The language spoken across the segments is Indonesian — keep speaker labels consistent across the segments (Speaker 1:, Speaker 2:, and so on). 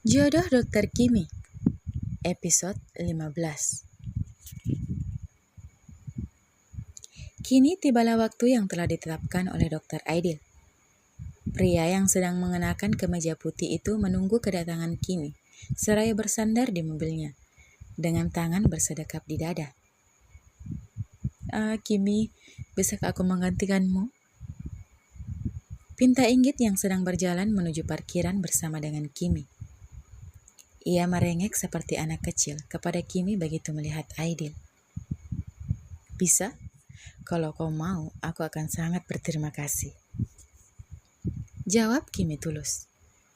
Speaker 1: Jodoh Dokter Kimi, episode 15. Kini tibalah waktu yang telah ditetapkan oleh Dokter Aidil. Pria yang sedang mengenakan kemeja putih itu menunggu kedatangan Kimi, seraya bersandar di mobilnya, dengan tangan bersedekap di dada. Kimi, bisakah aku menggantikanmu? Pinta Inggit yang sedang berjalan menuju parkiran bersama dengan Kimi. Ia merengek seperti anak kecil kepada Kimi begitu melihat Aidil. Bisa? Kalau kau mau, aku akan sangat berterima kasih. Jawab Kimi tulus,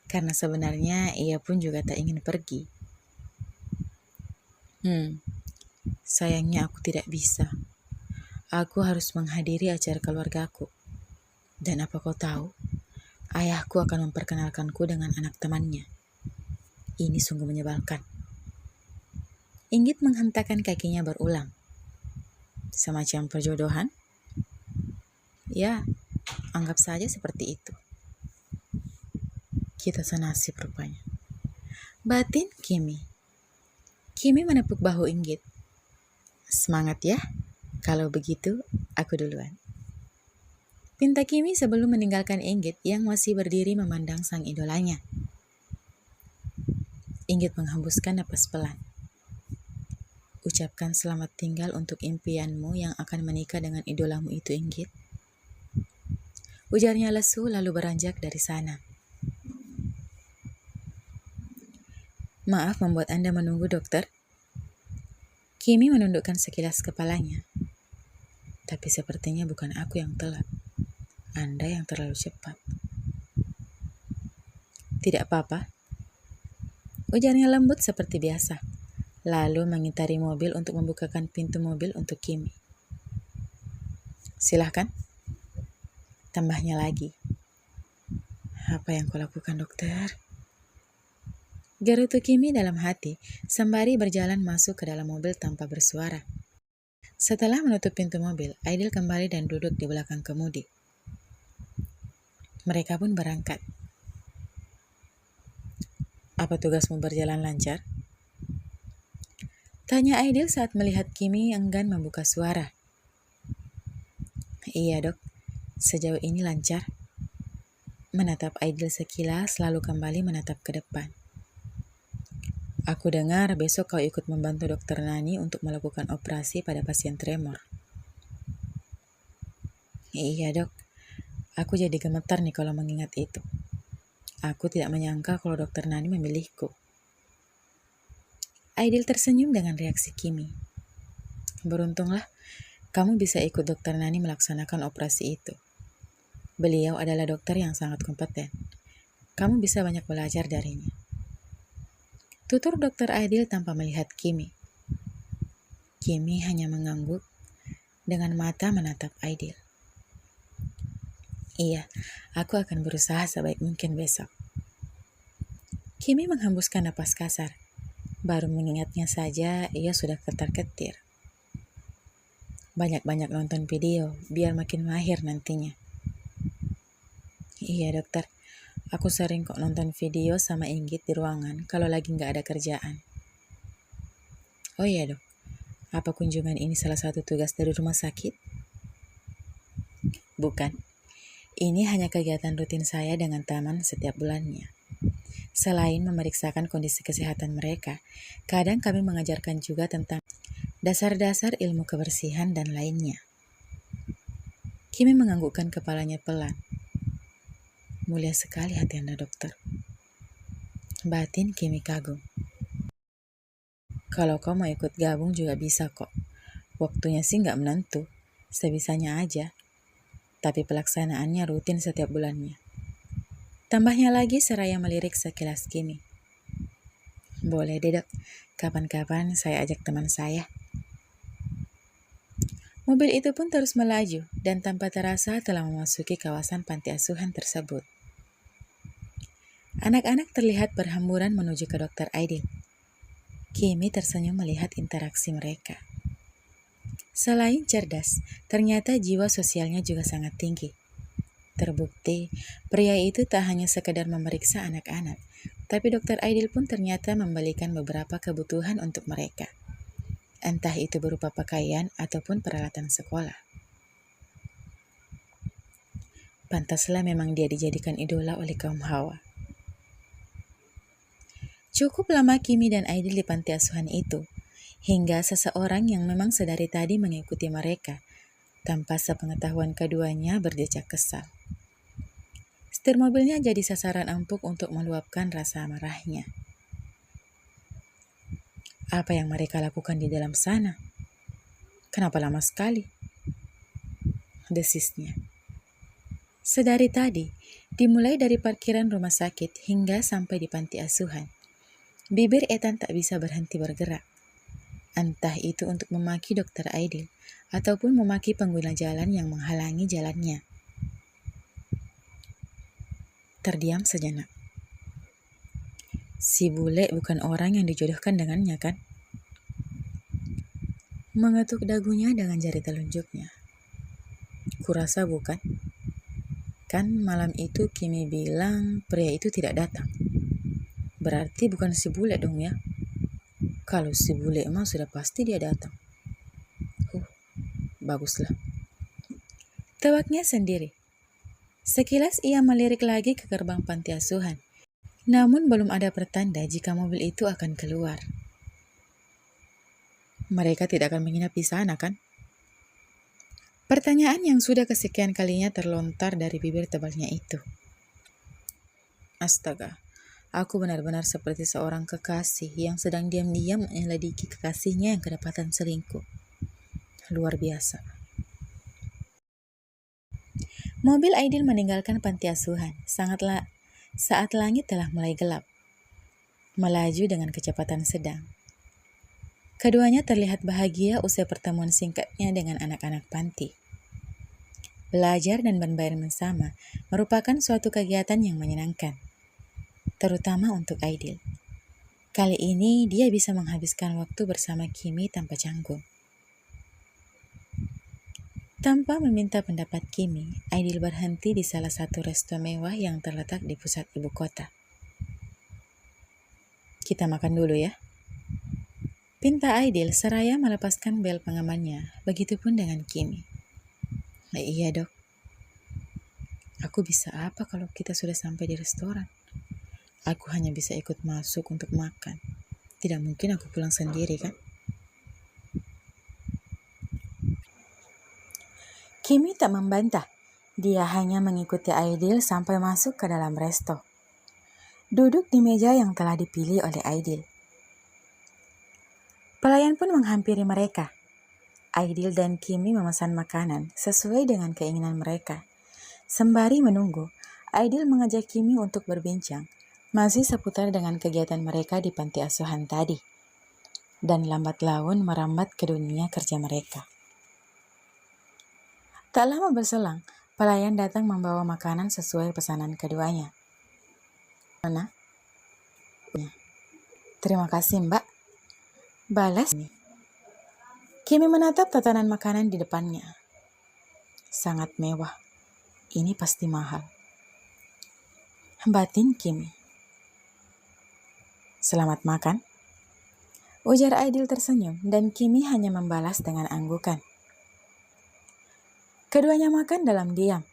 Speaker 1: karena sebenarnya ia pun juga tak ingin pergi. Sayangnya aku tidak bisa. Aku harus menghadiri acara keluargaku. Dan apa kau tahu? Ayahku akan memperkenalkanku dengan anak temannya. Ini sungguh menyebalkan. Inggit menghentakkan kakinya berulang. Semacam perjodohan? Ya, anggap saja seperti itu. Kita senasib rupanya. Batin Kimi. Kimi menepuk bahu Inggit. Semangat ya, kalau begitu aku duluan. Pinta Kimi sebelum meninggalkan Inggit yang masih berdiri memandang sang idolanya. Inggit menghembuskan napas pelan. Ucapkan selamat tinggal untuk impianmu yang akan menikah dengan idolamu itu, Inggit. Ujarnya lesu lalu beranjak dari sana. Maaf membuat Anda menunggu, dokter. Kimi menundukkan sekilas kepalanya. Tapi sepertinya bukan aku yang telat. Anda yang terlalu cepat. Tidak apa-apa. Ujarnya lembut seperti biasa. Lalu mengitari mobil untuk membukakan pintu mobil untuk Kimi. Silahkan. Tambahnya lagi. Apa yang kau lakukan, dokter? Gerutu Kimi dalam hati, sembari berjalan masuk ke dalam mobil tanpa bersuara. Setelah menutup pintu mobil, Aidil kembali dan duduk di belakang kemudi. Mereka pun berangkat. Apa tugasmu berjalan lancar? Tanya Aidil saat melihat Kimi enggan membuka suara. Iya, dok. Sejauh ini lancar. Menatap Aidil sekilas, lalu kembali menatap ke depan. Aku dengar besok kau ikut membantu Dokter Nani untuk melakukan operasi pada pasien tremor. Iya, dok. Aku jadi gemetar nih kalau mengingat itu. Aku tidak menyangka kalau Dokter Nani memilihku. Aidil tersenyum dengan reaksi Kimi. Beruntunglah, kamu bisa ikut Dokter Nani melaksanakan operasi itu. Beliau adalah dokter yang sangat kompeten. Kamu bisa banyak belajar darinya. Tutur Dokter Aidil tanpa melihat Kimi. Kimi hanya mengangguk dengan mata menatap Aidil. Iya, aku akan berusaha sebaik mungkin besok. Kimi menghembuskan napas kasar. Baru mengingatnya saja, ia sudah ketar-ketir. Banyak-banyak nonton video, biar makin mahir nantinya. Iya, dokter. Aku sering kok nonton video sama Inggit di ruangan kalau lagi nggak ada kerjaan. Oh iya, dok. Apa kunjungan ini salah satu tugas dari rumah sakit? Bukan. Ini hanya kegiatan rutin saya dengan taman setiap bulannya. Selain memeriksakan kondisi kesehatan mereka, kadang kami mengajarkan juga tentang dasar-dasar ilmu kebersihan dan lainnya. Kimi menganggukkan kepalanya pelan. Mulia sekali hati Anda, dokter. Batin Kimi kagum. Kalau kau mau ikut gabung juga bisa kok. Waktunya sih nggak menentu, sebisanya aja. Tapi pelaksanaannya rutin setiap bulannya. Tambahnya lagi seraya melirik sekilas Kimi. Boleh deh, dok. Kapan-kapan saya ajak teman saya. Mobil itu pun terus melaju dan tanpa terasa telah memasuki kawasan panti asuhan tersebut. Anak-anak terlihat berhamburan menuju ke Dokter Aidil. Kimi tersenyum melihat interaksi mereka. Selain cerdas, ternyata jiwa sosialnya juga sangat tinggi. Terbukti, pria itu tak hanya sekedar memeriksa anak-anak, Tapi Dokter Aidil pun ternyata membelikan beberapa kebutuhan untuk mereka. Entah itu berupa pakaian ataupun peralatan sekolah. Pantaslah memang dia dijadikan idola oleh kaum hawa. Cukup lama Kimi dan Aidil di panti asuhan itu, hingga seseorang yang memang sedari tadi mengikuti mereka, tanpa sepengetahuan keduanya berjejak kesal. Setir mobilnya jadi sasaran empuk untuk meluapkan rasa marahnya. Apa yang mereka lakukan di dalam sana? Kenapa lama sekali? Desisnya. Sedari tadi, dimulai dari parkiran rumah sakit hingga sampai di panti asuhan, bibir Ethan tak bisa berhenti bergerak. Entah itu untuk memaki Dokter Aidil ataupun memaki pengguna jalan yang menghalangi jalannya. Terdiam sejenak. Si bule bukan orang yang dijodohkan dengannya, kan? Mengetuk dagunya dengan jari telunjuknya. Kurasa bukan? Kan malam itu Kimi bilang pria itu tidak datang. Berarti bukan si bule dong ya? Kalau si bule emang sudah pasti dia datang. Baguslah. Tebaknya sendiri. Sekilas ia melirik lagi ke gerbang panti asuhan. Namun belum ada pertanda jika mobil itu akan keluar. Mereka tidak akan menginap di sana, kan? Pertanyaan yang sudah kesekian kalinya terlontar dari bibir tebalnya itu. Astaga, aku benar-benar seperti seorang kekasih yang sedang diam-diam menyelidiki kekasihnya yang kedapatan selingkuh. Luar biasa. Mobil Aidil meninggalkan panti asuhan saat langit telah mulai gelap. Melaju dengan kecepatan sedang. Keduanya terlihat bahagia usai pertemuan singkatnya dengan anak-anak panti. Belajar dan bermain bersama merupakan suatu kegiatan yang menyenangkan, terutama untuk Aidil. Kali ini dia bisa menghabiskan waktu bersama Kimi tanpa canggung. Tanpa meminta pendapat Kimi, Aidil berhenti di salah satu resto mewah yang terletak di pusat ibu kota. Kita makan dulu ya. Pinta Aidil seraya melepaskan bel pengamannya, begitupun dengan Kimi. Iya dok. Aku bisa apa kalau kita sudah sampai di restoran? Aku hanya bisa ikut masuk untuk makan. Tidak mungkin aku pulang sendiri kan? Kimi tak membantah. Dia hanya mengikuti Aidil sampai masuk ke dalam resto. Duduk di meja yang telah dipilih oleh Aidil. Pelayan pun menghampiri mereka. Aidil dan Kimi memesan makanan sesuai dengan keinginan mereka. Sembari menunggu, Aidil mengajak Kimi untuk berbincang, masih seputar dengan kegiatan mereka di panti asuhan tadi. Dan lambat laun merambat ke dunia kerja mereka. Tak lama berselang, pelayan datang membawa makanan sesuai pesanan keduanya. Mana? Terima kasih mbak. Balas. Kimi menatap tatanan makanan di depannya. Sangat mewah. Ini pasti mahal. Batin Kimi. Selamat makan. Ujar Aidil tersenyum dan Kimi hanya membalas dengan anggukan. Keduanya makan dalam diam.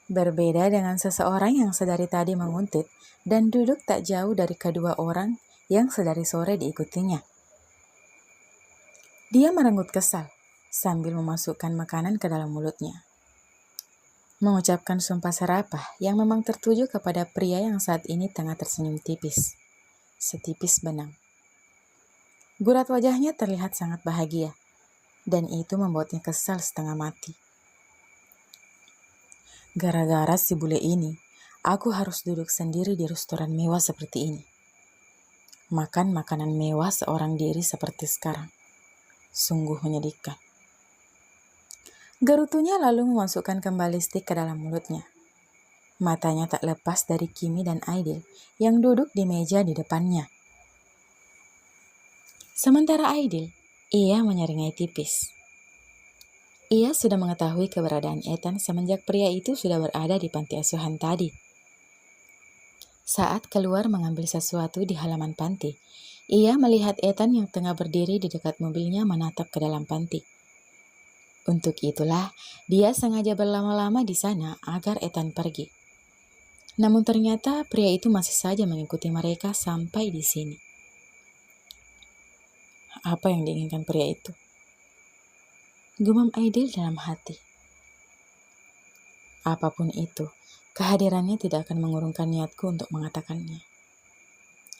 Speaker 1: Berbeda dengan seseorang yang sedari tadi menguntit dan duduk tak jauh dari kedua orang yang sedari sore diikutinya. Dia merenggut kesal sambil memasukkan makanan ke dalam mulutnya. Mengucapkan sumpah serapah yang memang tertuju kepada pria yang saat ini tengah tersenyum tipis. Setipis benang. Gurat wajahnya terlihat sangat bahagia, dan itu membuatnya kesal setengah mati. Gara-gara si bule ini, aku harus duduk sendiri di restoran mewah seperti ini. Makan makanan mewah seorang diri seperti sekarang. Sungguh menyedihkan. Gerutunya lalu memasukkan kembali stik ke dalam mulutnya. Matanya tak lepas dari Kimi dan Aidil yang duduk di meja di depannya. Sementara Aidil, ia menyeringai tipis. Ia sudah mengetahui keberadaan Ethan semenjak pria itu sudah berada di panti asuhan tadi. Saat keluar mengambil sesuatu di halaman panti, ia melihat Ethan yang tengah berdiri di dekat mobilnya menatap ke dalam panti. Untuk itulah, dia sengaja berlama-lama di sana agar Ethan pergi. Namun ternyata pria itu masih saja mengikuti mereka sampai di sini. Apa yang diinginkan pria itu? Gumam Aidil dalam hati. Apapun itu, kehadirannya tidak akan mengurungkan niatku untuk mengatakannya.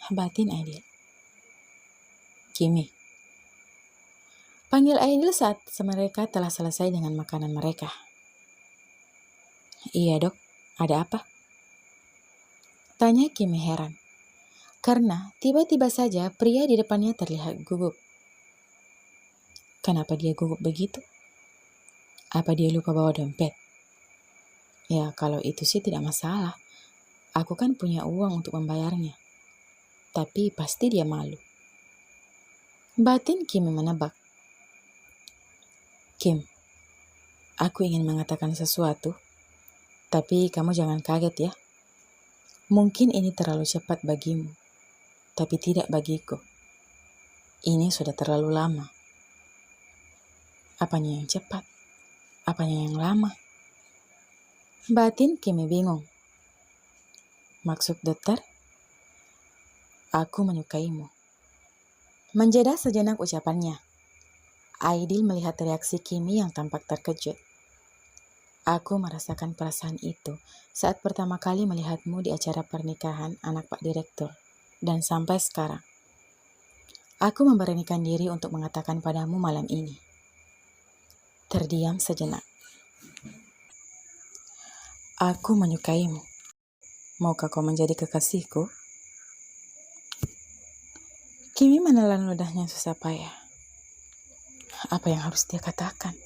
Speaker 1: Batin Aidil. Kimi. Panggil Aidil saat mereka telah selesai dengan makanan mereka. Iya dok, ada apa? Tanya Kimi heran. Karena tiba-tiba saja pria di depannya terlihat gugup. Kenapa dia gugup begitu? Apa dia lupa bawa dompet? Ya kalau itu sih tidak masalah. Aku kan punya uang untuk membayarnya. Tapi pasti dia malu. Batin Kimi menebak. Kim, aku ingin mengatakan sesuatu, tapi kamu jangan kaget ya. Mungkin ini terlalu cepat bagimu, tapi tidak bagiku. Ini sudah terlalu lama. Apanya yang cepat? Apanya yang lama? Batin Kimi bingung. Maksud dokter? Aku menyukaimu. Menjeda sejenak ucapannya. Aidil melihat reaksi Kimi yang tampak terkejut. Aku merasakan perasaan itu saat pertama kali melihatmu di acara pernikahan anak Pak Direktur. Dan sampai sekarang. Aku memberanikan diri untuk mengatakan padamu malam ini. Terdiam sejenak. Aku menyukaimu. Maukah kau menjadi kekasihku? Kimi menelan ludahnya susah payah. Apa yang harus dia katakan?